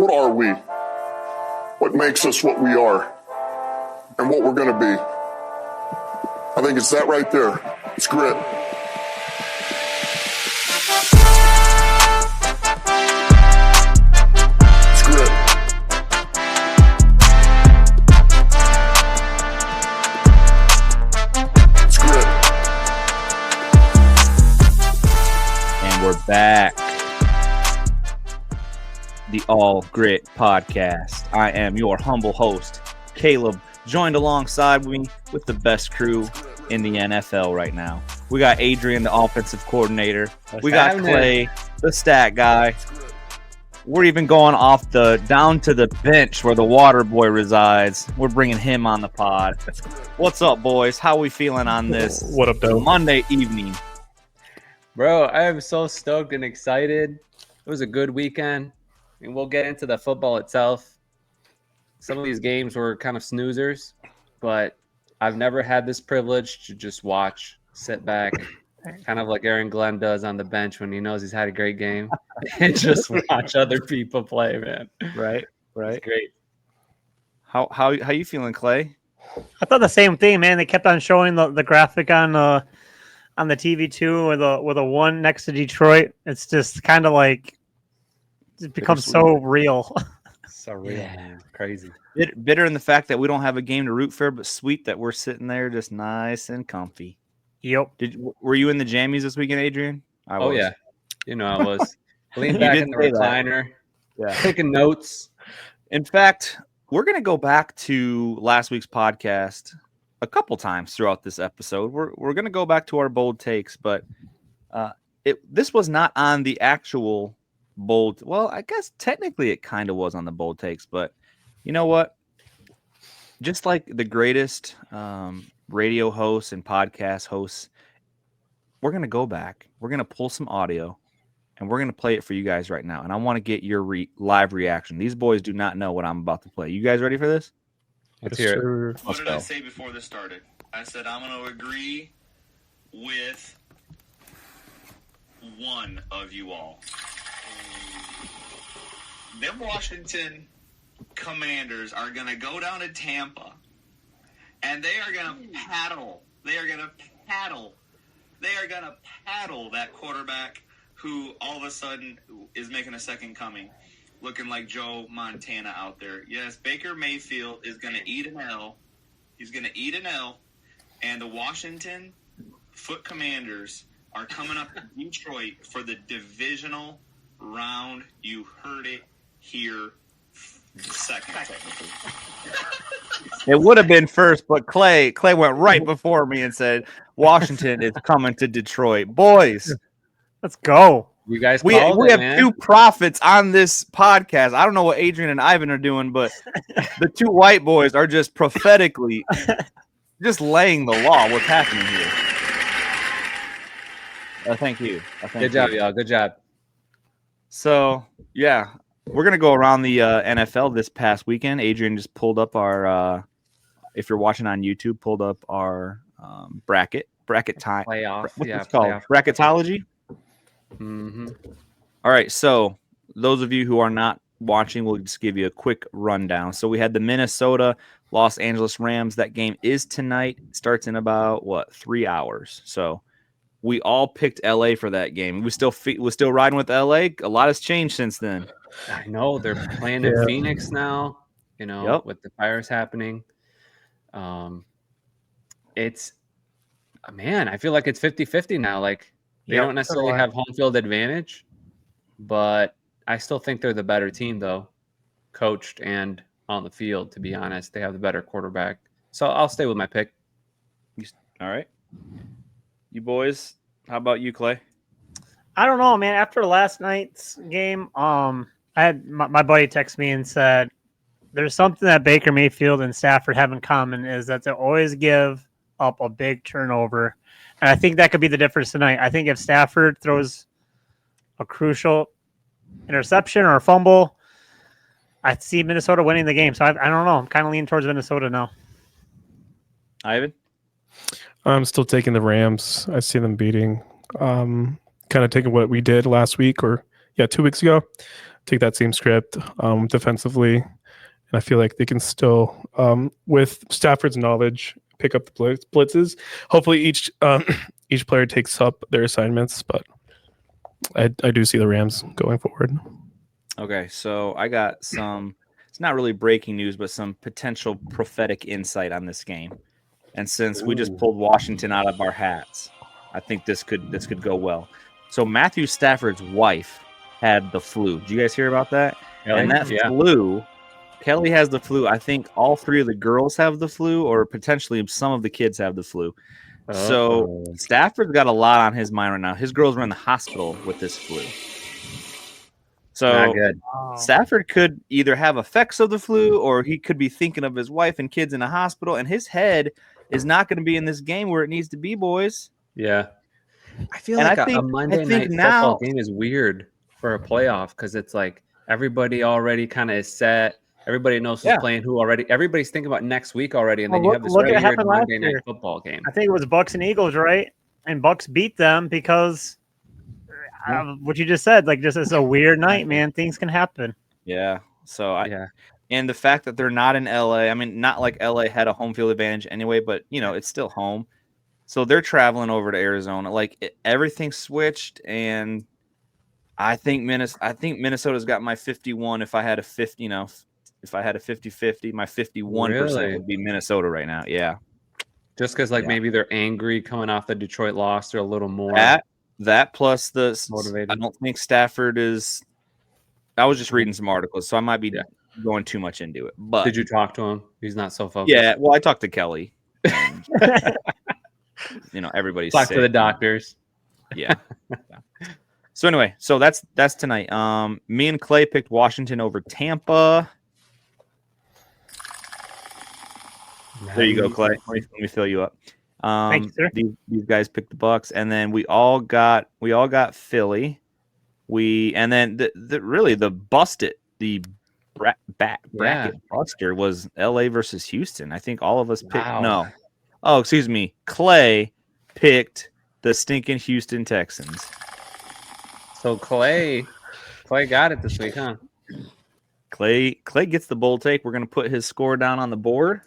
What are we? What makes us what we are? And what we're going to be? I think it's that right there. It's grit. It's grit. It's grit. And we're back. The All Grit Podcast. I am your humble host, Caleb, joined alongside me with the best crew in the NFL right now. We got Adrian, the offensive coordinator. We got Clay, the stat guy. We're even going down to the bench where the water boy resides. We're bringing him on the pod. What's up, boys? How we feeling on this What up, though? Monday evening? Bro, I am so stoked and excited. It was a good weekend. I mean, we'll get into the football itself. Some of these games were kind of snoozers, but I've never had this privilege to just watch, sit back, kind of like Aaron Glenn does on the bench when he knows he's had a great game, and just watch other people play, man. Right. It's great. How you feeling, Clay? I thought the same thing, man. They kept on showing the graphic on the TV too, with a one next to Detroit. It's just kind of like it becomes so real. So real, man. Crazy. Bitter in the fact that we don't have a game to root for, but sweet that we're sitting there just nice and comfy. Yep. Were you in the jammies this weekend, Adrian? I was. Yeah. You know I was. Leaned back in the recliner, taking notes. In fact, we're going to go back to last week's podcast a couple times throughout this episode. We're going to go back to our bold takes, but this was not on the actual bold. Well, I guess technically it kind of was on the bold takes, but you know what? Just like the greatest radio hosts and podcast hosts, we're going to go back. We're going to pull some audio, and we're going to play it for you guys right now. And I want to get your live reaction. These boys do not know what I'm about to play. You guys ready for this? Let's hear it. What did I say before this started? I said I'm going to agree with one of you all. Them Washington Commanders are going to go down to Tampa, and they are going to paddle. They are going to paddle that quarterback who all of a sudden is making a second coming, looking like Joe Montana out there. Yes, Baker Mayfield is going to eat an L. He's going to eat an L, and the Washington Foot Commanders are coming up to Detroit for the divisional round. You heard it here second. It would have been first, but Clay went right before me and said Washington is coming to Detroit. Boys, let's go. You guys, we have two prophets on this podcast. I don't know what Adrian and Ivan are doing, but the two white boys are just prophetically just laying the law. What's happening here? Thank you. Good job, y'all. Good job. So, yeah, we're going to go around the NFL this past weekend. Adrian just pulled up our, if you're watching on YouTube, pulled up our bracket time. Playoff. What's Yeah, it called? playoff. Bracketology? Mm-hmm. All right, so those of you who are not watching, we'll just give you a quick rundown. So we had the Minnesota Los Angeles Rams. That game is tonight. It starts in about, 3 hours. So we all picked LA for that game. We're still riding with LA. A lot has changed since then. I know they're playing in Phoenix now, with the fires happening. It's, man, I feel like it's 50-50 now. Like, they don't necessarily have home field advantage, but I still think they're the better team, though, coached and on the field, to be honest. They have the better quarterback. So I'll stay with my pick. All right. You boys, how about you, Clay? I don't know, man. After last night's game, I had my buddy text me and said, there's something that Baker Mayfield and Stafford have in common is that they always give up a big turnover. And I think that could be the difference tonight. I think if Stafford throws a crucial interception or a fumble, I see Minnesota winning the game. So I don't know. I'm kind of leaning towards Minnesota now. Ivan? I'm still taking the Rams. I see them beating. Kind of taking what we did last week, or 2 weeks ago. Take that same script defensively, and I feel like they can still, with Stafford's knowledge, pick up the blitzes. Hopefully, each player takes up their assignments, but I do see the Rams going forward. Okay, so I got some. It's not really breaking news, but some potential prophetic insight on this game. And since we just pulled Washington out of our hats, I think this could go well. So Matthew Stafford's wife had the flu. Did you guys hear about that? Kelly? And that flu, Kelly has the flu. I think all three of the girls have the flu, or potentially some of the kids have the flu. So Stafford's got a lot on his mind right now. His girls were in the hospital with this flu. So Not good. Stafford could either have effects of the flu, or he could be thinking of his wife and kids in a hospital, and his head is not going to be in this game where it needs to be, boys. Yeah. I feel And like I think- a Monday I think night now- football game is weird for a playoff because it's like everybody already kind of is set. Everybody knows who's playing who already. Everybody's thinking about next week already, and then you have this look at what weird happened last Monday night year. football game. I think it was Bucks and Eagles, right? And Bucks beat them because what you just said. Like, just it's a weird night, man. Things can happen. Yeah. So and the fact that they're not in LA, I mean, not like LA had a home field advantage anyway, but it's still home. So they're traveling over to Arizona. Like everything switched, and I think Minnesota's got my 51. If I had a 50, if I had a 50-50, my 51% would be Minnesota right now. Yeah. Just because maybe they're angry coming off the Detroit loss, they're a little more that plus the motivated. I don't think Stafford is. I was just reading some articles, so I might be going too much into it. But did you talk to him? He's not so focused. Yeah, well, I talked to Kelly. And, everybody's Talk sick. to the doctors. Yeah. So anyway, that's tonight. Me and Clay picked Washington over Tampa. There you go, Clay. Let me fill you up. Thank you, sir. These guys picked the Bucks, and then we all got Philly. And then the bracket buster was LA versus Houston. I think all of us picked excuse me. Clay picked the stinking Houston Texans. So Clay got it this week, huh? Clay gets the bold take. We're gonna put his score down on the board.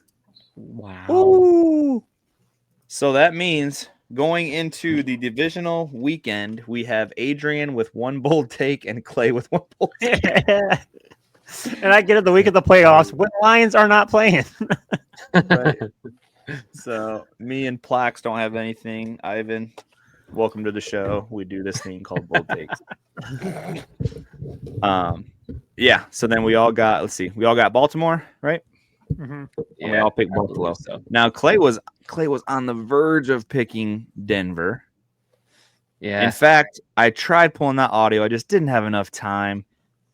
Wow. Ooh. So that means going into the divisional weekend, we have Adrian with one bold take and Clay with one bold take. And I get it the week of the playoffs when Lions are not playing. Right. So me and Plax don't have anything. Ivan, welcome to the show. We do this thing called bold takes. So then we all got Baltimore, right? Mm-hmm. And we all picked Buffalo. So. Now Clay was on the verge of picking Denver. Yeah. In fact, I tried pulling that audio. I just didn't have enough time.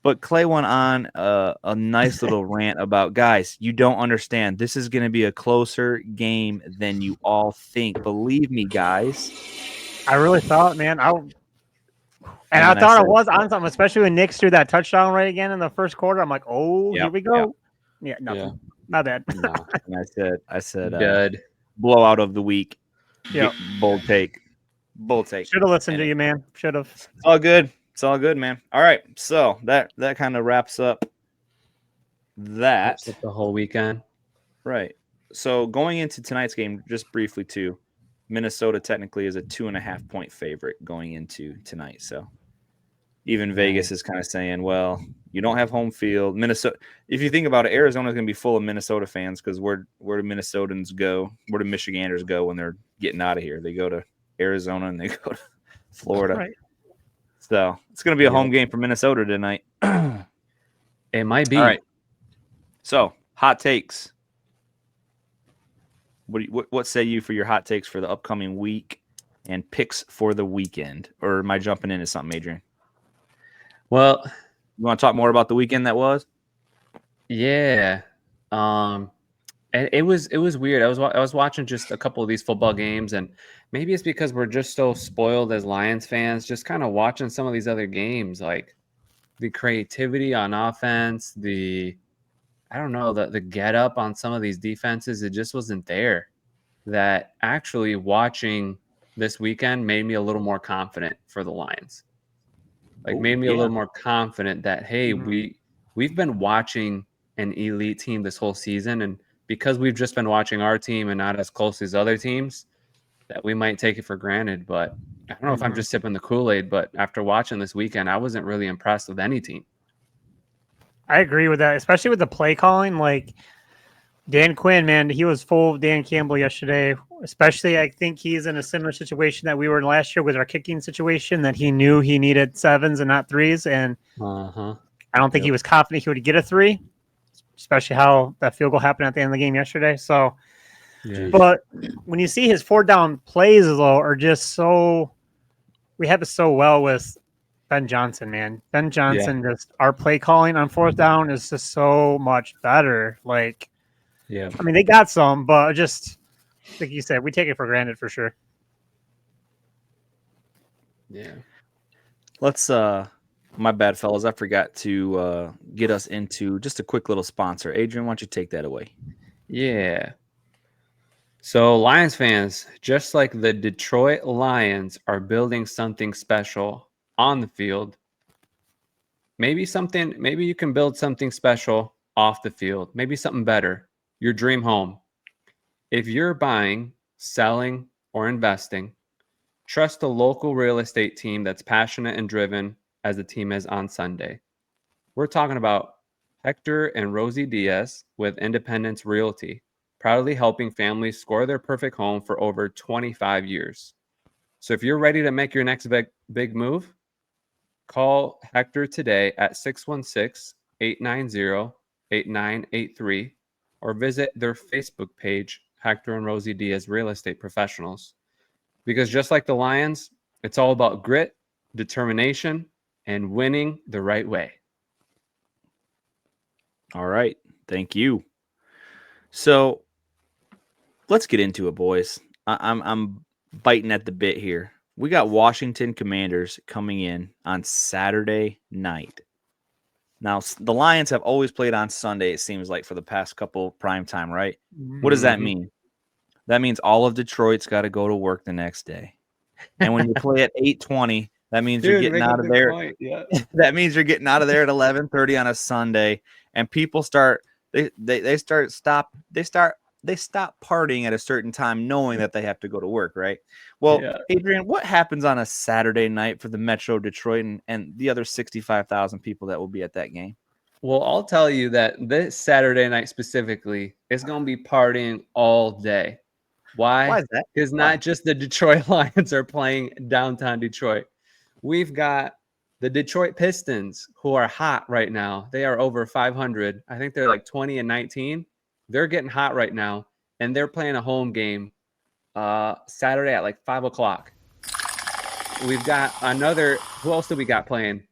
But Clay went on a nice little rant about, guys, you don't understand. This is going to be a closer game than you all think. Believe me, guys. I really thought, man. I thought I was on something, especially when Nick threw that touchdown right again in the first quarter. I'm like, here we go. Yeah, nothing. Yeah. My bad. No. And I said, Good. blowout of the week. Yeah. Bold take. Should have listened to you, man. Should have. It's all good. It's all good, man. All right. So that kind of wraps up that. The whole weekend. Right. So going into tonight's game, just briefly too, Minnesota technically is a 2.5 point favorite going into tonight. So even Vegas is kind of saying, well, you don't have home field. Minnesota. If you think about it, Arizona's going to be full of Minnesota fans because where do Minnesotans go? Where do Michiganders go when they're getting out of here? They go to Arizona and they go to Florida. Right. So it's going to be a home game for Minnesota tonight. It might be. All right. So hot takes. What say you for your hot takes for the upcoming week and picks for the weekend? Or am I jumping into something, Adrian? Well, you want to talk more about the weekend that was? Yeah. And it was weird. I was watching just a couple of these football games, and maybe it's because we're just so spoiled as Lions fans, just kind of watching some of these other games, like the creativity on offense, the get up on some of these defenses, it just wasn't there. That actually watching this weekend made me a little more confident for the Lions. Like Oh, made me a yeah. little more confident that hey, Mhm. we've been watching an elite team this whole season, and because we've just been watching our team and not as close as other teams, that we might take it for granted. But I don't know if I'm just sipping the Kool-Aid, but after watching this weekend, I wasn't really impressed with any team. I agree with that, especially with the play calling. Like Dan Quinn, man, he was full of Dan Campbell yesterday. Especially, I think he's in a similar situation that we were in last year with our kicking situation, that he knew he needed 7s and not 3s. And Uh-huh. I don't think he was confident he would get a 3, especially how that field goal happened at the end of the game yesterday. So, Yeah. but when you see his 4-down plays, though, are just so, we have it so well with Ben Johnson, man. Ben Johnson, just our play calling on 4th down is just so much better. Like, Yeah. I mean, they got some, but just like you said, we take it for granted for sure. Yeah. Let's my bad, fellas. I forgot to get us into just a quick little sponsor. Adrian, why don't you take that away? Yeah. So Lions fans, just like the Detroit Lions are building something special on the field, maybe you can build something special off the field, maybe something better, your dream home. If you're buying, selling, or investing, trust a local real estate team that's passionate and driven as the team is on Sunday. We're talking about Hector and Rosie Diaz with Independence Realty, proudly helping families score their perfect home for over 25 years. So if you're ready to make your next big move, call Hector today at 616-890-8983 or visit their Facebook page, Hector and Rosie Diaz Real Estate Professionals. Because just like the Lions, it's all about grit, determination, and winning the right way. All right. Thank you. So let's get into it, boys. I'm biting at the bit here. We got Washington Commanders coming in on Saturday night. Now, the Lions have always played on Sunday, it seems like, for the past couple primetime, right? What does that mean? That means all of Detroit's got to go to work the next day. And when you play at 8:20, that means you're getting out of there. Yeah. That means you're getting out of there at 11:30 on a Sunday, and people start stop partying at a certain time, knowing that they have to go to work, right? Well, Yeah. Adrian, what happens on a Saturday night for the Metro Detroit and the other 65,000 people that will be at that game? Well, I'll tell you that this Saturday night specifically is going to be partying all day. Why? Why is that? Because Why? not just the Detroit Lions are playing downtown Detroit. We've got the Detroit Pistons, who are hot right now. They are over 500. I think they're like 20 and 19. They're getting hot right now, and they're playing a home game Saturday at like 5 o'clock. We've got another. Who else do we got playing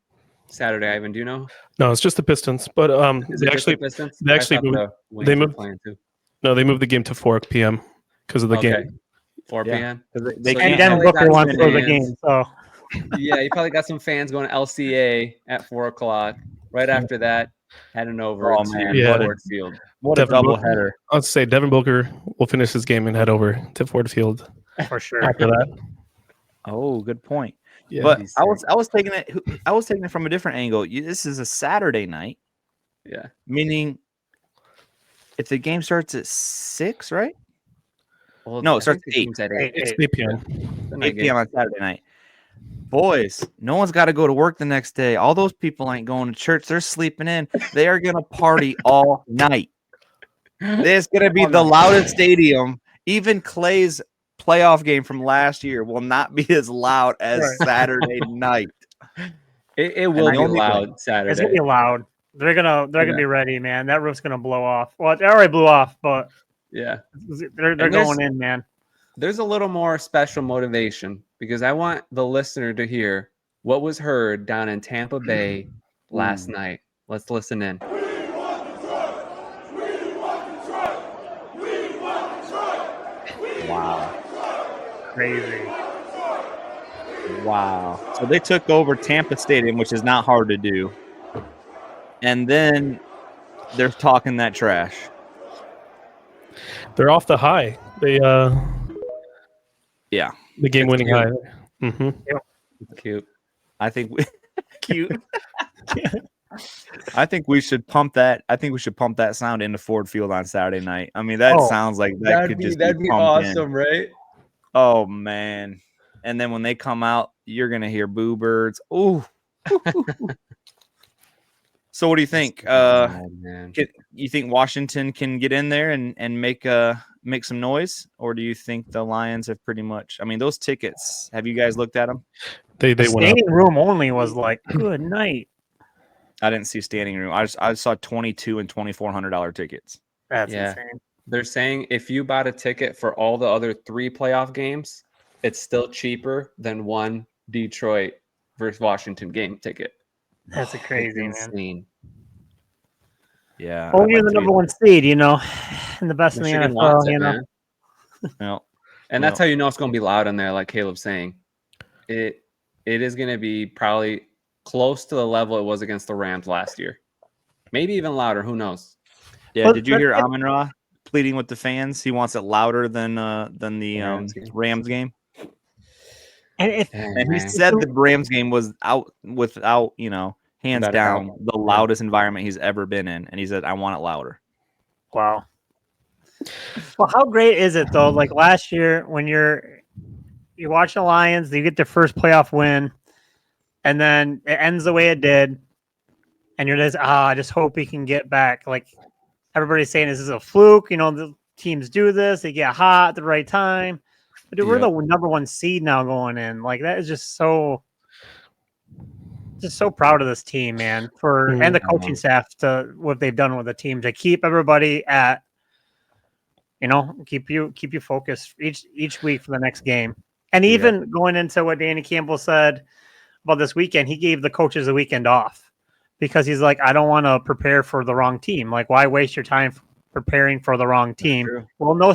Saturday, Ivan? Do you know? No, it's just the Pistons. But Is they it just the actually Pistons? they I actually thought moved- the Wings they were moved- playing too. they moved the game to 4 p.m. because of the Okay. game. 4 Yeah. p.m. They So can't And you Devin probably Booker got won some for the fans. game. So Yeah, you probably got some fans going to LCA at 4 o'clock. Right after that, heading over Oh, to man. Yeah. Ford Field. What a Devin double Booker. header. I'll say Devin Booker will finish his game and head over to Ford Field for sure. after that. Oh, good point. Yeah. But He's I was taking it from a different angle. This is a Saturday night, Yeah. meaning if the game starts at 6, right? Well, No, it I starts think at the 8. game's at 8. It's 8 p.m. The night 8 p.m. on Saturday night. Boys, no one's got to go to work the next day. All those people ain't going to church. They're sleeping in. They are going to party all night. There's going to be the loudest stadium. Even Clay's playoff game from last year will not be as loud as Right. Saturday night. It will I be only- loud It's Saturday. gonna be loud. They're gonna be ready, man. That roof's gonna blow off. Well, it already blew off, but Yeah. they're And there's- going in, man. There's a little more special motivation because I want the listener to hear what was heard down in Tampa Bay last night. Let's listen in. Wow. Crazy. Wow. So they took over Tampa Stadium, which is not hard to do. And then they're talking that trash. They're off the high. They Yeah. the game winning It's high. Mm-hmm. Cute. I think we cute. I think we should pump that. I think we should pump that sound into Ford Field on Saturday night. I mean, that sounds like that could just that'd be pumped in. awesome, right? Oh man! And then when they come out, you're gonna hear boo birds. Ooh. So what do you think? Man. You think Washington can get in there and make some noise, or do you think the Lions have pretty much? I mean, those tickets. Have you guys looked at them? They The went up. standing room only was like, good night. I didn't see standing room. I saw $2,200 and $2,400 tickets. That's Yeah. insane. They're saying if you bought a ticket for all the other 3 playoff games, it's still cheaper than one Detroit versus Washington game ticket. That's a crazy, man. Insane. Yeah. Oh, I'd you're like the to number one seed, and the best Michigan in the wants NFL, it, man. No. And that's how you know it's going to be loud in there, like Caleb's saying. It is going to be probably close to the level it was against the Rams last year. Maybe even louder. Who knows? Yeah. Well, Did you hear Amon-Ra pleading with the fans? He wants it louder than the Rams game. And if And he said the Rams game was out without, hands Without a down, doubt. the loudest environment he's ever been in. And he said, I want it louder. wow. Well, how great is it though? Like last year, when you're watching the Lions, you get their first playoff win, and then it ends the way it did, and you're just, I just hope he can get back. Like everybody's saying, this is a fluke. The teams do this; they get hot at the right time. But dude, we're the number one seed now going in. Like that is just so proud of this team, man, and the coaching staff to what they've done with the team to keep everybody at, keep you focused each week for the next game. And even going into what Danny Campbell said about this weekend, he gave the coaches the weekend off because he's like, I don't want to prepare for the wrong team. Like, why waste your time preparing for the wrong team? Well, no.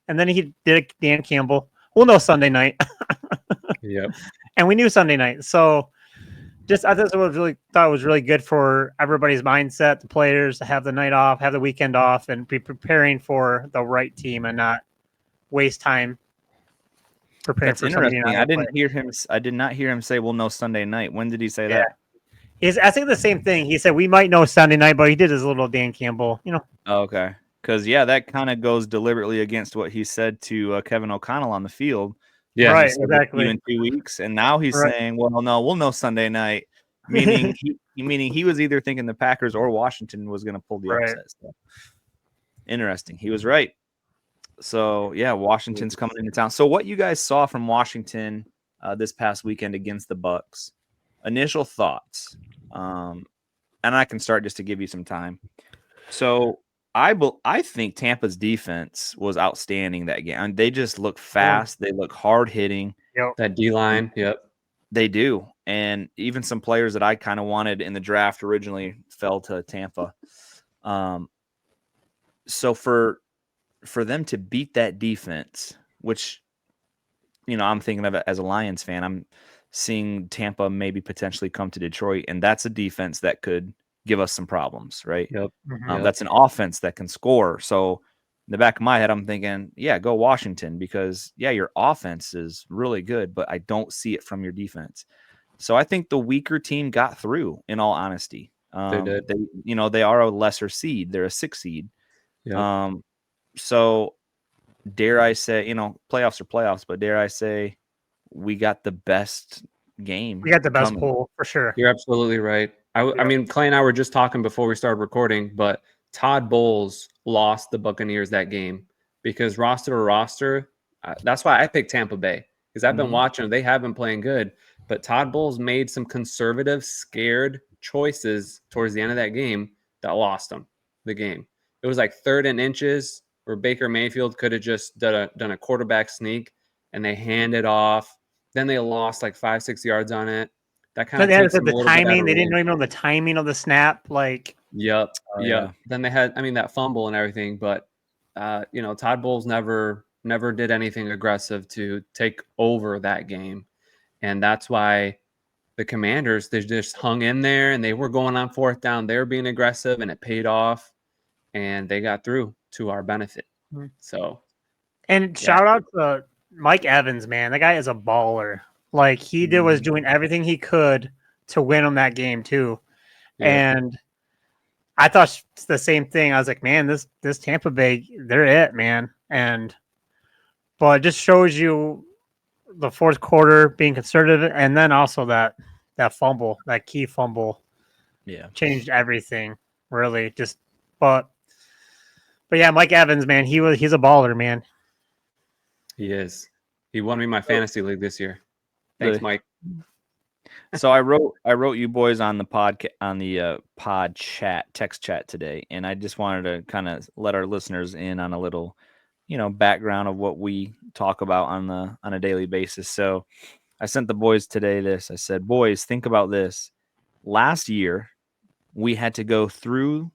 And then he did Dan Campbell. We'll know Sunday night. Yep. And we knew Sunday night. So I thought it was really good for everybody's mindset, the players to have the night off, have the weekend off, and be preparing for the right team and not waste time preparing That's for somebody. interesting. I did not hear him say we'll know Sunday night. When did he say that? I think the same thing. He said we might know Sunday night, but he did his little Dan Campbell, Oh, okay. Because that kind of goes deliberately against what he said to Kevin O'Connell on the field. Yeah, right, said, exactly. in 2 weeks, and now he's saying, "Well, no, we'll know Sunday night." Meaning, he was either thinking the Packers or Washington was going to pull the upset. So, interesting. He was right. So yeah, Washington's coming into town. So what you guys saw from Washington this past weekend against the Bucks? Initial thoughts, and I can start just to give you some time. So I think Tampa's defense was outstanding that game. I mean, they just look fast. They look hard hitting. Yep. That D-line. Yep. They do. And even some players that I kind of wanted in the draft originally fell to Tampa. So for them to beat that defense, which, I'm thinking of it as a Lions fan, I'm seeing Tampa maybe potentially come to Detroit, and that's a defense that could give us some problems, right? Yep. That's an offense that can score. So in the back of my head, I'm thinking, yeah, go Washington because, your offense is really good, but I don't see it from your defense. So I think the weaker team got through, in all honesty. They did. They are a lesser seed. They're a 6 seed. Yep. So dare I say, playoffs are playoffs, but dare I say we got the best game. We got the best poll for sure. You're absolutely right. I mean, Clay and I were just talking before we started recording, but Todd Bowles lost the Buccaneers that game because roster to roster. That's why I picked Tampa Bay because I've been watching them. They have been playing good, but Todd Bowles made some conservative, scared choices towards the end of that game that lost them the game. It was like 3rd and inches where Baker Mayfield could have just done a quarterback sneak, and they handed off. Then they lost like 5-6 yards on it. That kind of takes the timing. They didn't even know the timing of the snap. Like, yep. Yeah. Then they had, that fumble and everything. But Todd Bowles never did anything aggressive to take over that game, and that's why the Commanders, they just hung in there, and they were going on 4th down. They were being aggressive, and it paid off, and they got through to our benefit. So, and shout out to Mike Evans, man. That guy is a baller. Like he was doing everything he could to win them that game too. Yeah. And I thought the same thing. I was like, man, this Tampa Bay, they're it, man. But it just shows you the fourth quarter being conservative, and then also that fumble, that key fumble, changed everything. Really, but yeah, Mike Evans, man, he's a baller, man. He is. He won me my fantasy league this year. Thanks, Really? Mike. So I wrote you boys on the pod chat, text chat today, and I just wanted to kind of let our listeners in on a little, background of what we talk about on a daily basis. So I sent the boys today this. I said, boys, think about this. Last year, we had to go through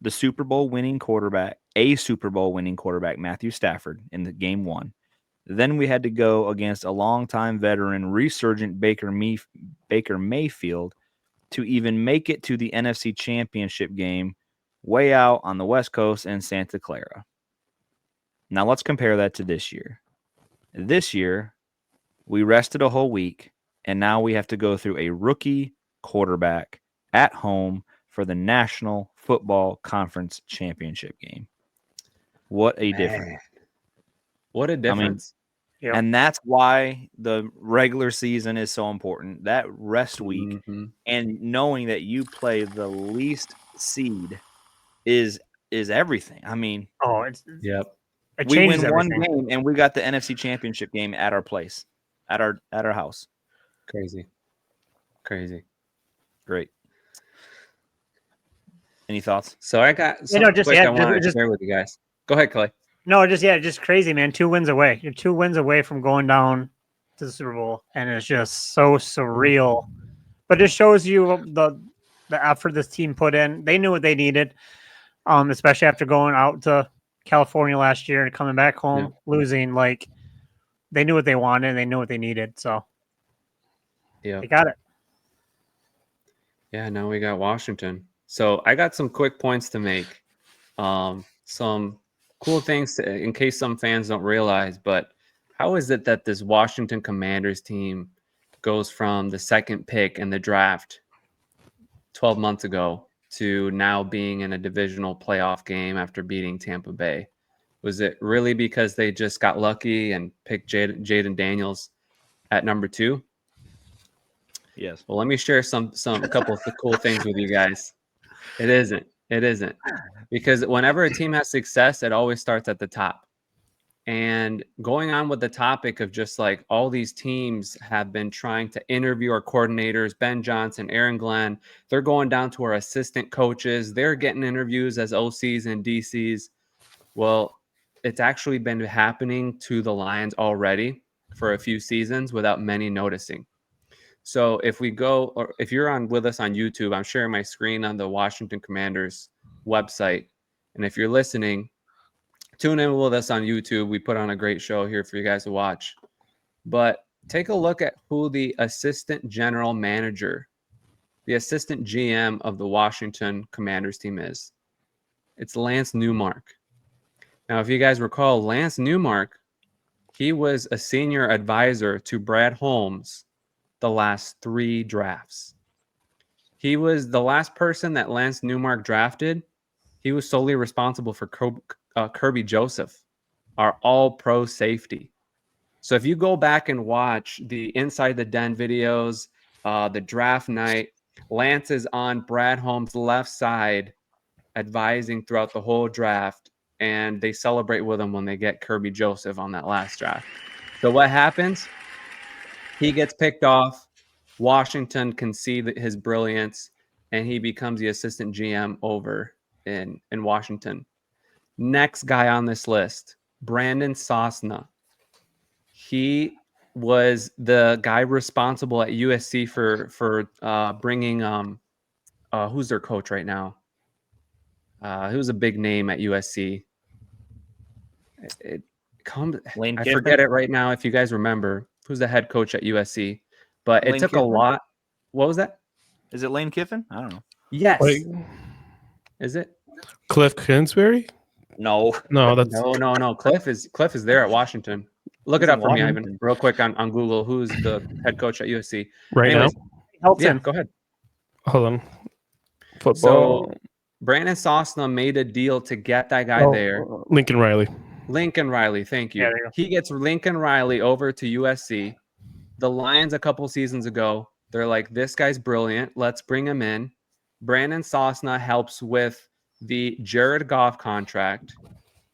the Super Bowl winning quarterback, Matthew Stafford, in the game 1. Then we had to go against a longtime veteran, resurgent Baker Mayfield to even make it to the NFC Championship game way out on the West Coast in Santa Clara. Now let's compare that to this year. This year, we rested a whole week, and now we have to go through a rookie quarterback at home for the National Football Conference Championship game. What a difference. What a difference. Yep. And that's why the regular season is so important. That rest week and knowing that you play the least seed is everything. I mean, Yep. It we win changes one everything. game and we got the NFC Championship game at our place, at our house. Crazy. Great. Any thoughts? So I got something quick I wanted to share with you guys. Go ahead, Clay. No, just crazy, man. 2 wins away. You're 2 wins away from going down to the Super Bowl, and it's just so surreal. But it shows you the effort this team put in. They knew what they needed, especially after going out to California last year and coming back home losing. Like, they knew what they wanted and they knew what they needed. So they got it. Yeah, now we got Washington. So I got some quick points to make. Some cool things in case some fans don't realize, but how is it that this Washington Commanders team goes from the second pick in the draft 12 months ago to now being in a divisional playoff game after beating Tampa Bay? Was it really because they just got lucky and picked Jaden Daniels at number 2? Yes. Well, let me share a couple of cool things with you guys. It isn't. Because whenever a team has success, it always starts at the top. And going on with the topic of just like all these teams have been trying to interview our coordinators, Ben Johnson, Aaron Glenn, they're going down to our assistant coaches. They're getting interviews as OCs and DCs. Well, it's actually been happening to the Lions already for a few seasons without many noticing. So if you're on with us on YouTube, I'm sharing my screen on the Washington Commanders website. And if you're listening, tune in with us on YouTube. We put on a great show here for you guys to watch. But take a look at who the assistant general manager, the assistant GM of the Washington Commanders team is. It's Lance Newmark. Now, if you guys recall, Lance Newmark, he was a senior advisor to Brad Holmes the last 3 drafts. He was the last person that Lance Newmark drafted. He was solely responsible for Kirby Joseph, our all-pro safety. So if you go back and watch the Inside the Den videos, the draft night, Lance is on Brad Holmes' left side advising throughout the whole draft, and they celebrate with him when they get Kirby Joseph on that last draft. So what happens? He gets picked off. Washington can see his brilliance, and he becomes the assistant GM over in Washington. Next guy on this list, Brandon Sosna. He was the guy responsible at USC for bringing who's their coach right now? Who's a big name at USC? Lane I Kiffin? forget it right now. If you guys remember, who's the head coach at USC? But Lane it took Kiffin? a lot. What was that? Is it Lane Kiffin? I don't know. Yes. Like Is it? Cliff Kingsbury? No. No, that's No. Cliff is there at Washington. Look He's it in up for me, Washington. Ivan, real quick on Google. Who's the head coach at USC? right Anyways, now. Hilton. go ahead. Hold on. Football. So Brandon Sosna made a deal to get that guy there. Lincoln Riley. Lincoln Riley, thank you. Yeah, there you go. He gets Lincoln Riley over to USC. The Lions a couple seasons ago, they're like, this guy's brilliant. Let's bring him in. Brandon Sosna helps with the Jared Goff contract.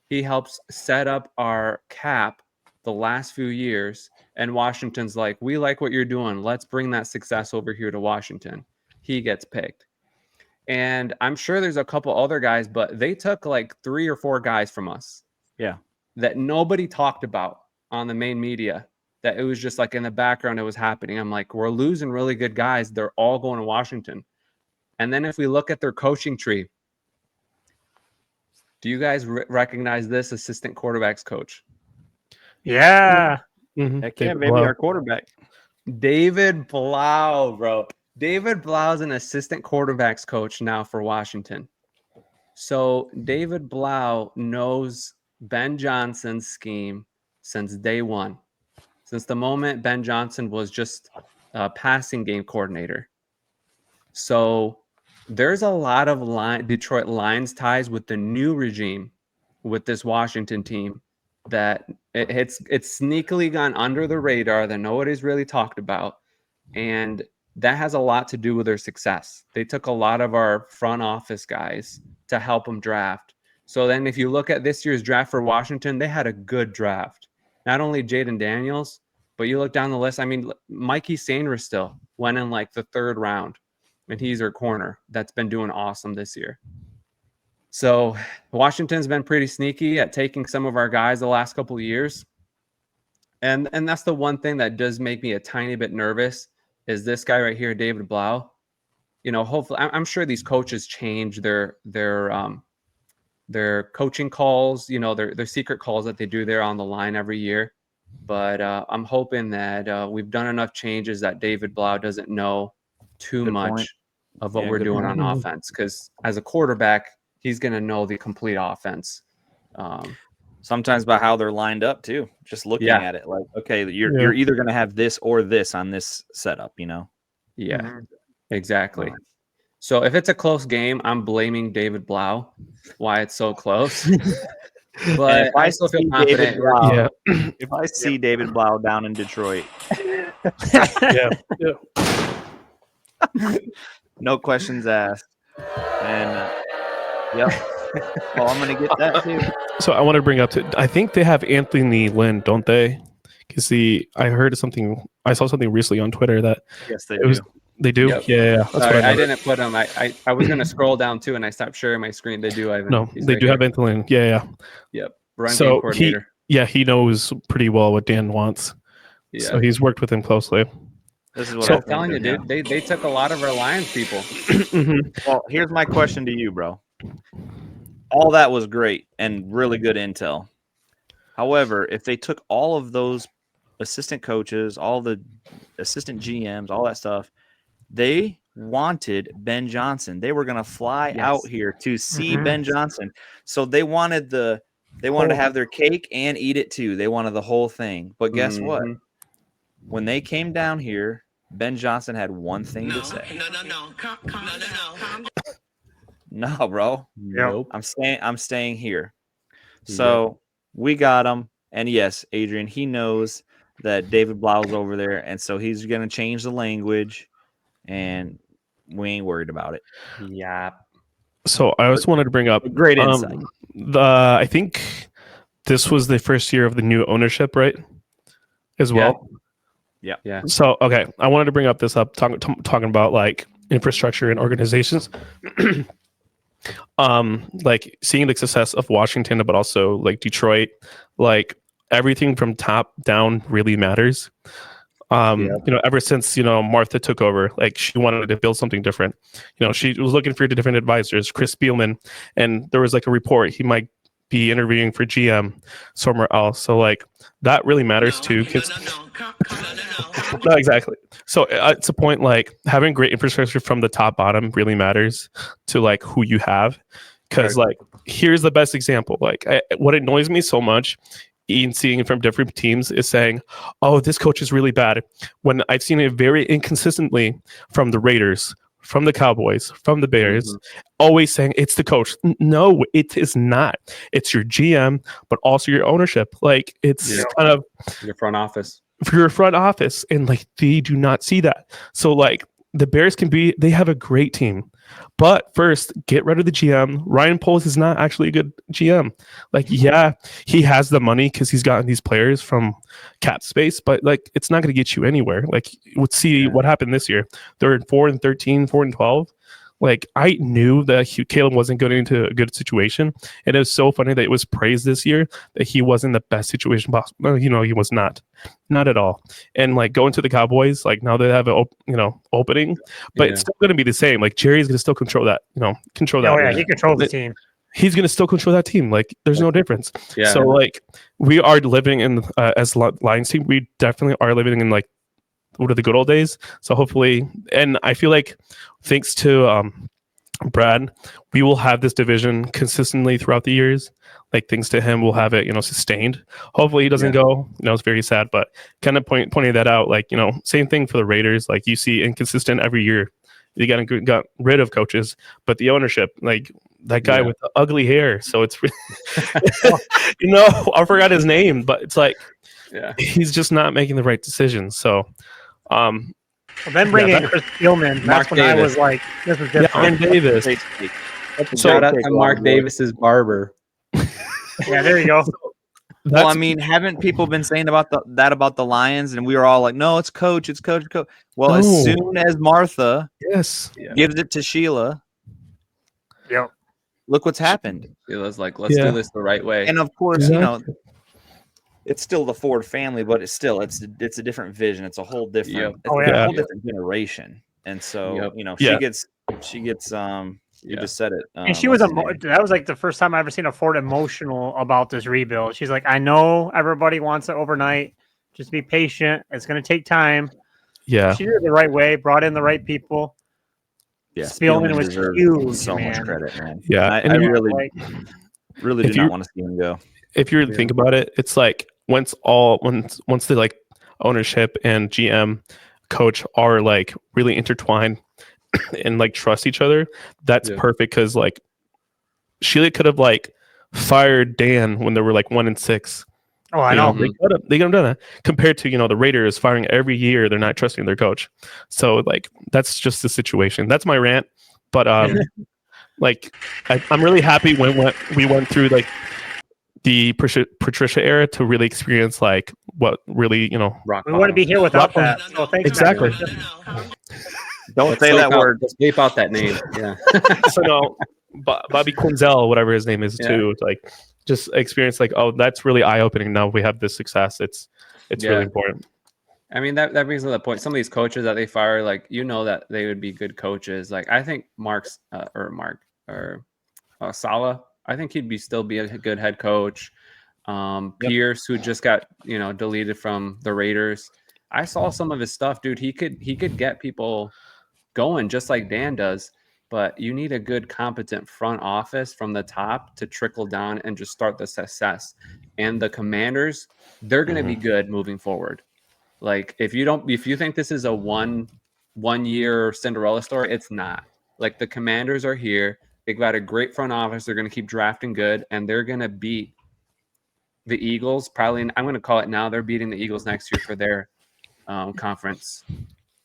He helps set up our cap the last few years. And Washington's like, we like what you're doing. Let's bring that success over here to Washington. He gets picked. And I'm sure there's a couple other guys, but they took like 3 or 4 guys from us. Yeah. That nobody talked about on the main media. That it was just like in the background, it was happening. I'm like, we're losing really good guys. They're all going to Washington. And then if we look at their coaching tree, do you guys recognize this assistant quarterbacks coach? Yeah. Mhm. Heck yeah, David maybe Blau. our quarterback. David Blau, bro. David Blau is an assistant quarterbacks coach now for Washington. So David Blau knows Ben Johnson's scheme since day one. Since the moment Ben Johnson was just a passing game coordinator. So there's a lot of Detroit Lions ties with the new regime, with this Washington team, that it's sneakily gone under the radar that nobody's really talked about. And that has a lot to do with their success. They took a lot of our front office guys to help them draft. So then if you look at this year's draft for Washington, they had a good draft. Not only Jaden Daniels, but you look down the list. I mean, Mikey Sanders still went in like the 3rd round, and he's their corner. That's been doing awesome this year. So Washington's been pretty sneaky at taking some of our guys the last couple of years. And that's the one thing that does make me a tiny bit nervous is this guy right here, David Blau. You know, hopefully, I'm sure these coaches change their coaching calls, you know, their secret calls that they do there on the line every year. But I'm hoping that we've done enough changes that David Blau doesn't know too Good much point. of what Yeah, we're good doing point. on offense. Because as a quarterback, he's going to know the complete offense. Sometimes by how they're lined up too. Just looking Yeah. at it, like, okay, you're either going to have this or this on this setup, you know. Yeah, exactly. So if it's a close game, I'm blaming David Blau why it's so close. But if I still feel see confident. David Blau, Yeah. if I see David Blau down in Detroit, Yeah. no questions asked, and yep. Oh, I'm gonna get that too. So I want to bring up I think they have Anthony Lynn, don't they? Because I saw something recently on Twitter that Yes, they it was do. They do? Yep. Yeah. That's Sorry, what I know. didn't put him. I was going to scroll down too, and I stopped sharing my screen. They do, Ivan. No, He's they right do here. have Anthony Lynn. Yeah. Yep. Run game So coordinator. he knows pretty well what Dan wants. Yeah. So he's worked with him closely. This is what So- I'm I'm telling you, thinking, dude. They took a lot of our Lions people. Mhm. Well, here's my question to you, bro. All that was great and really good intel. However, if they took all of those assistant coaches, all the assistant GMs, all that stuff, they wanted Ben Johnson. They were going to fly out here to see Ben Johnson. So they wanted to have their cake and eat it too. They wanted the whole thing. But guess what? When they came down here, Ben Johnson had one thing to say. No, bro. Nope. I'm staying here. So we got him. And yes, Adrian, he knows that David Blau's over there. And so he's going to change the language. And we ain't worried about it. Yeah. So I also wanted to bring up Great insight. I think this was the first year of the new ownership, right? As well. Yeah. So okay, I wanted to bring up talking about like infrastructure and organizations. Like seeing the success of Washington, but also like Detroit, like everything from top down really matters. You know, ever since, you know, Martha took over, like she wanted to build something different. You know, she was looking for different advisors, Chris Spielman, and there was like a report he might be interviewing for GM somewhere else. So like that really matters too. No, exactly. So it's a point like having great infrastructure from the top bottom really matters to like who you have. Because like here's the best example. Like what annoys me so much seeing from different teams is saying, "Oh, this coach is really bad." When I've seen it very inconsistently from the Raiders, from the Cowboys, from the Bears, always saying it's the coach. No, it is not. It's your GM, but also your ownership. Like it's kind of Your front office. for your front office, and like they do not see that. So like the Bears they have a great team, but first get rid of the GM. Ryan Poles is not actually a good GM. Like, yeah, he has the money because he's gotten these players from cap space, but like it's not going to get you anywhere. Like, let's see what happened this year. They're 4-13, 4-12. Like, I knew that Caleb wasn't going into a good situation, and it was so funny that it was praised this year that he wasn't the best situation possible. No, he was not at all. And like going to the Cowboys, like now they have an opening, but it's still going to be the same. Like Jerry's going to still control that. Control that. Oh yeah, he controls the team. He's going to still control that team. Like there's no difference. Yeah. So like we are living in as Lions team, we definitely are living in like what are the good old days. So hopefully, and I feel like thanks to Brad, we will have this division consistently throughout the years. Like thanks to him, we'll have it, sustained. Hopefully he doesn't go. It's very sad, but kind of pointing that out. Like same thing for the Raiders. Like you see inconsistent every year. You got rid of coaches, but the ownership, like that guy with the ugly hair. So it's I forgot his name, but it's like he's just not making the right decisions. So. Then bringing in Chris Spielman, that's when I was like, this is different. Mark Davis. Shout out to Mark Davis's barber. Yeah, there you go. Well, I mean, haven't people been saying about the Lions, and we were all like, "No, it's coach, it's coach, coach." Well, as soon as Martha gives it to Sheila, look what's happened. Sheila's like, "Let's do this the right way." And of course, it's still the Ford family, but it's a different vision. It's a whole different, a whole different generation. And so, she gets you just said it. And she was that was like the first time I ever seen a Ford emotional about this rebuild. She's like, I know everybody wants it overnight. Just be patient. It's going to take time. Yeah. She did it the right way, brought in the right people. Yeah. Spielman was huge, so much credit, man. Yeah. I really did not want to see him go. If you really think about it, it's like once the like ownership and GM coach are like really intertwined and like trust each other, that's perfect. Because like Sheila could have like fired Dan when they were like 1-6. Oh, I know. They could have done that compared to the Raiders firing every year. They're not trusting their coach. So like that's just the situation. That's my rant. But like I'm really happy when we went through like the Patricia era to really experience like what really rock. We wouldn't be here without that. So thanks. Exactly. Don't say that word. Just bleep out that name. Yeah. So no, Bobby Quinzel, whatever his name is too. Like just experience like, oh, that's really eye opening. Now we have this success. It's really important. I mean that brings to the point. Some of these coaches that they fire, like that they would be good coaches. Like I think Saleh. I think he'd still be a good head coach. Pierce, who just got deleted from the Raiders. I saw some of his stuff, dude. He could get people going just like Dan does, but you need a good, competent front office from the top to trickle down and just start the success. And the Commanders, they're going to be good moving forward. Like if you think this is a one year Cinderella story, it's not. Like the Commanders are here. They've got a great front office. They're going to keep drafting good, and they're going to beat the Eagles. Probably, I'm going to call it now. They're beating the Eagles next year for their conference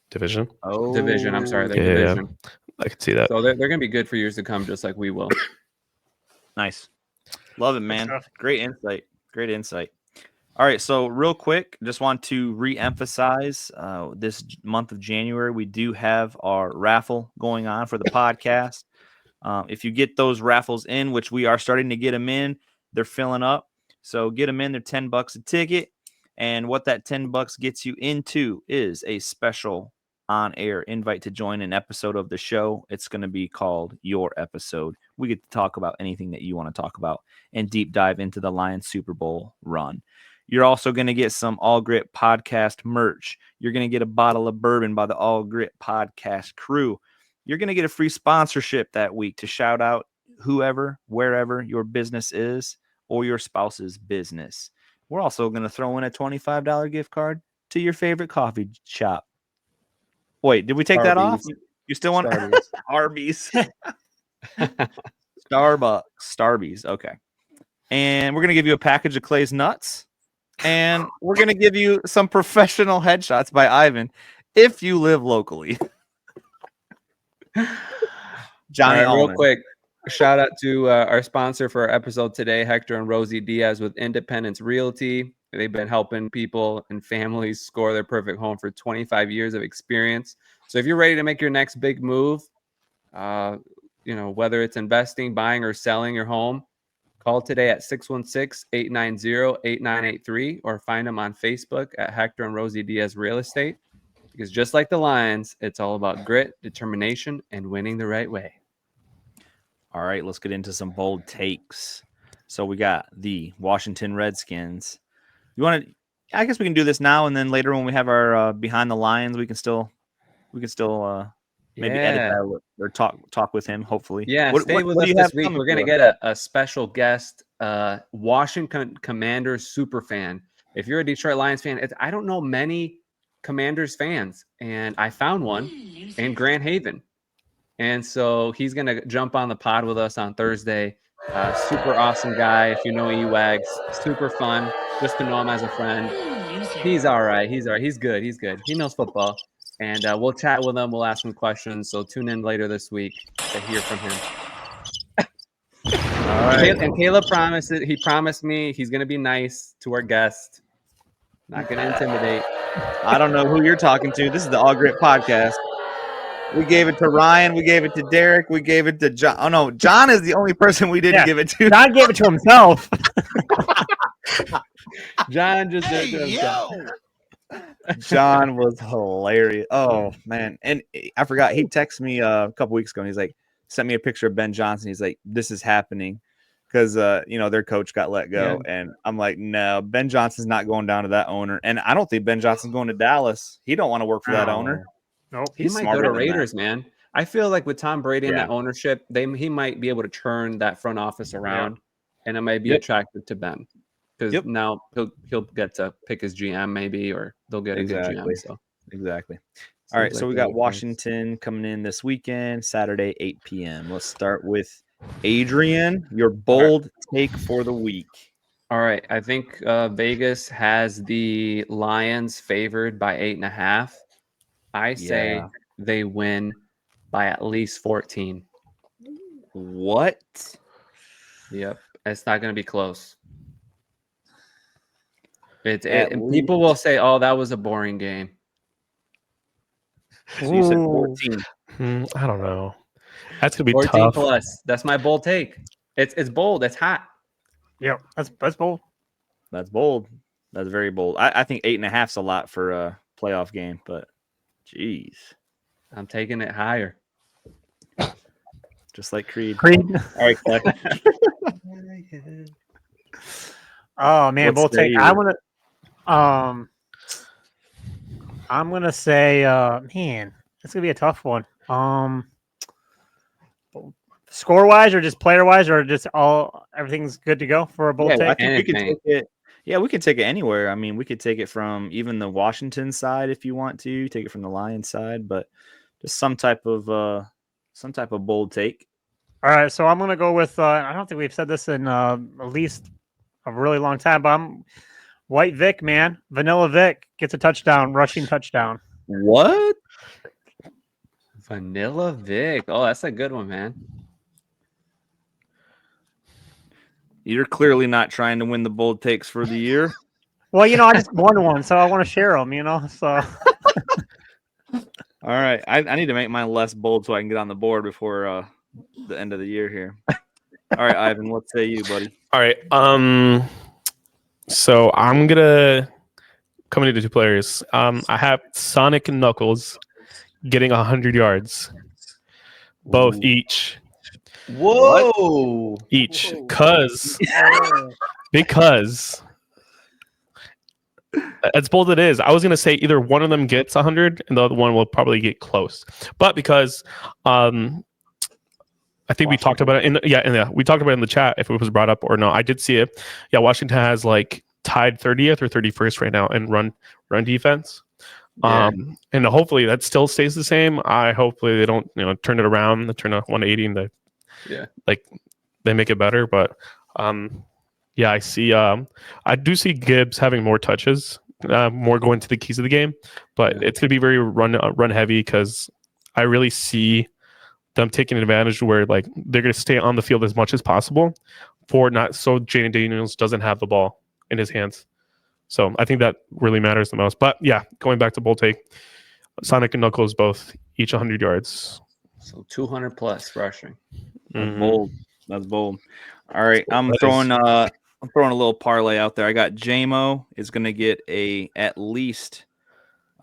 division. Division. I'm sorry, their division. Yeah. I can see that. So they're going to be good for years to come, just like we will. Nice, love it, man. Great insight. All right, so real quick, just want to re-emphasize this month of January, we do have our raffle going on for the podcast. If you get those raffles in, which we are starting to get them in, they're filling up. So get them in. They're $10 a ticket. And what that $10 gets you into is a special on-air invite to join an episode of the show. It's going to be called Your Episode. We get to talk about anything that you want to talk about and deep dive into the Lions Super Bowl run. You're also going to get some All Gritt podcast merch. You're going to get a bottle of bourbon by the All Gritt podcast crew. You're going to get a free sponsorship that week to shout out whoever, wherever your business is or your spouse's business. we're also going to throw in a $25 gift card to your favorite coffee shop. Wait, did we take that off? Starbucks. You still want Starbucks. Arby's? Starbucks. Starbies. Okay. And we're going to give you a package of Clay's Nuts. And we're going to give you some professional headshots by Ivan if you live locally. Johnny, All right, real Allman. quick, shout out to our sponsor for our episode today, Hector and Rosie Diaz with Independence Realty. They've been helping people and families score their perfect home for 25 years of experience. So if you're ready to make your next big move, whether it's investing, buying, or selling your home, call today at 616-890-8983 or find them on Facebook at Hector and Rosie Diaz Real Estate. Because just like the Lions, it's all about grit, determination, and winning the right way. All right, let's get into some bold takes. So we got the Washington Redskins. You want to? I guess we can do this now, and then later when we have our behind the Lions, we can still maybe edit that or talk with him. Hopefully, yeah. Stay with us this week. We're gonna get a special guest, Washington Commanders super fan. If you're a Detroit Lions fan, I don't know many Commanders fans, and I found one in Grand Haven. And so he's going to jump on the pod with us on Thursday. Super awesome guy. If you know E-Wags, super fun just to know him as a friend. He's all right. He's good. He knows football. And we'll chat with him. We'll ask him questions. So tune in later this week to hear from him. all right. And Caleb promised me he's going to be nice to our guest. Not going to intimidate. I don't know who you're talking to. This is the All Grit Podcast. We gave it to Ryan. We gave it to Derek. We gave it to John. Oh, no. John is the only person we didn't give it to. John gave it to himself. John just did it to himself. John was hilarious. Oh, man. And I forgot. He texted me a couple weeks ago, and he's like, sent me a picture of Ben Johnson. He's like, this is happening because, their coach got let go. Yeah. And I'm like, no, Ben Johnson's not going down to that owner. And I don't think Ben Johnson's going to Dallas. He don't want to work for that owner. Nope. He might go to Raiders, man. I feel like with Tom Brady and that ownership, he might be able to turn that front office around, and it might be attractive to Ben because now he'll get to pick his GM maybe, or they'll get a good GM. So exactly. All right, so we got Washington coming in this weekend, Saturday, 8 p.m. Let's start with Adrian. Your bold take for the week. All right, I think Vegas has the Lions favored by 8.5. I say they win by at least 14. What? Yep. It's not going to be close. People will say, oh, that was a boring game. So you said 14. I don't know. That's going to be 14 tough. plus. That's my bold take. It's bold. It's hot. Yep. That's bold. That's bold. That's very bold. I think 8.5 is a lot for a playoff game, but jeez. I'm taking it higher. Just like Creed. All right, Clay. Oh man, bold take. I'm gonna say, man, it's gonna be a tough one. Score wise, or just player wise, or just everything's good to go for a bold take. I think we can take it. Yeah, we can take it anywhere. I mean, we could take it from even the Washington side if you want to. Take it from the Lions side, but just some type of bold take. All right, so I'm gonna go with. I don't think we've said this in at least a really long time, but I'm White Vic, man. Vanilla Vic gets a touchdown, rushing touchdown. What? Vanilla Vic. Oh, that's a good one, man. You're clearly not trying to win the bold takes for the year. Well, I just won one, so I want to share them, so. All right. I need to make mine less bold so I can get on the board before the end of the year here. All right, Ivan, what say you, buddy? All right. So I'm going to come into two players. I have Sonic and Knuckles getting 100 yards. Both each. Whoa! Each, because as bold it is, I was gonna say either one of them gets 100 and the other one will probably get close, but because I think we talked about it we talked about it in the chat if it was brought up or no. I did see it. Yeah, Washington has like tied 30th or 31st right now in run defense. Yeah. And hopefully that still stays the same. Hopefully they don't turn it around, they turn a 180 and they make it better. But yeah, I see. I do see Gibbs having more touches, more going to the keys of the game, but it's gonna be very run heavy because I really see them taking advantage where like they're gonna stay on the field as much as possible for not so Jaden Daniels doesn't have the ball in his hands. So I think that really matters the most. But yeah, going back to bold take, Sonic and Knuckles both each 100 yards. So 200 plus rushing. That's bold. That's bold. All right, I'm throwing a little parlay out there. I got JMO is going to get at least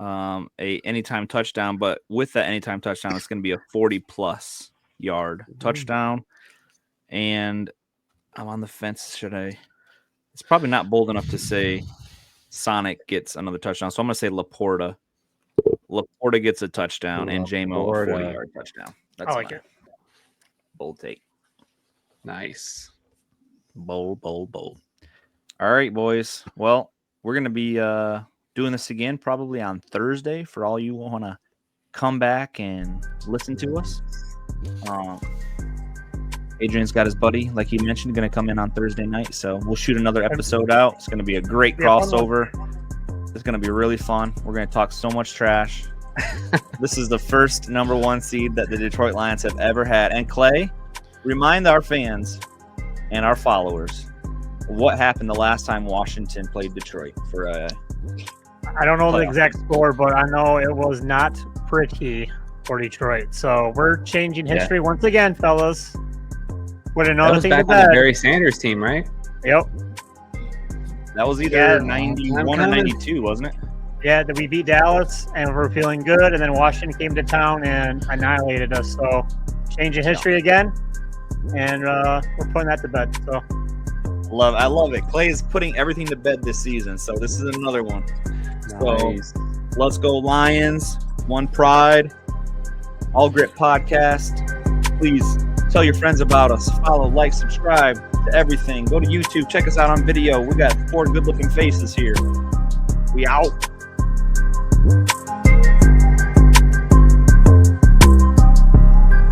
a anytime touchdown, but with that anytime touchdown, it's going to be a 40+ yard touchdown. And I'm on the fence. It's probably not bold enough to say Sonic gets another touchdown. So I'm going to say Laporta. Laporta gets a touchdown and JMO a 40-yard touchdown. That's I like it. Bold take. Nice. Bold. All right, boys. Well, we're going to be doing this again probably on Thursday for all you want to come back and listen to us. Adrian's got his buddy, like he mentioned, going to come in on Thursday night. So we'll shoot another episode out. It's going to be a great crossover. It's going to be really fun. We're going to talk so much trash. This is the first number 1 seed that the Detroit Lions have ever had. And Clay, remind our fans and our followers what happened the last time Washington played Detroit for a I don't know the playoff. exact score, but I know it was not pretty for Detroit. So we're changing history once again, fellas. With That another was thing back to on the bet. Barry Sanders team, right? Yep. That was either Yeah, 91 or I'm 92, wasn't it? Yeah, that we beat Dallas and we're feeling good, and then Washington came to town and annihilated us. So changing history again, and we're putting that to bed. So I love it. Clay is putting everything to bed this season, so this is another one. Nice. So let's go Lions, one pride, All Gritt podcast. Please tell your friends about us. Follow, like, subscribe to everything. Go to YouTube. Check us out on video. We got 4 good-looking faces here. We out.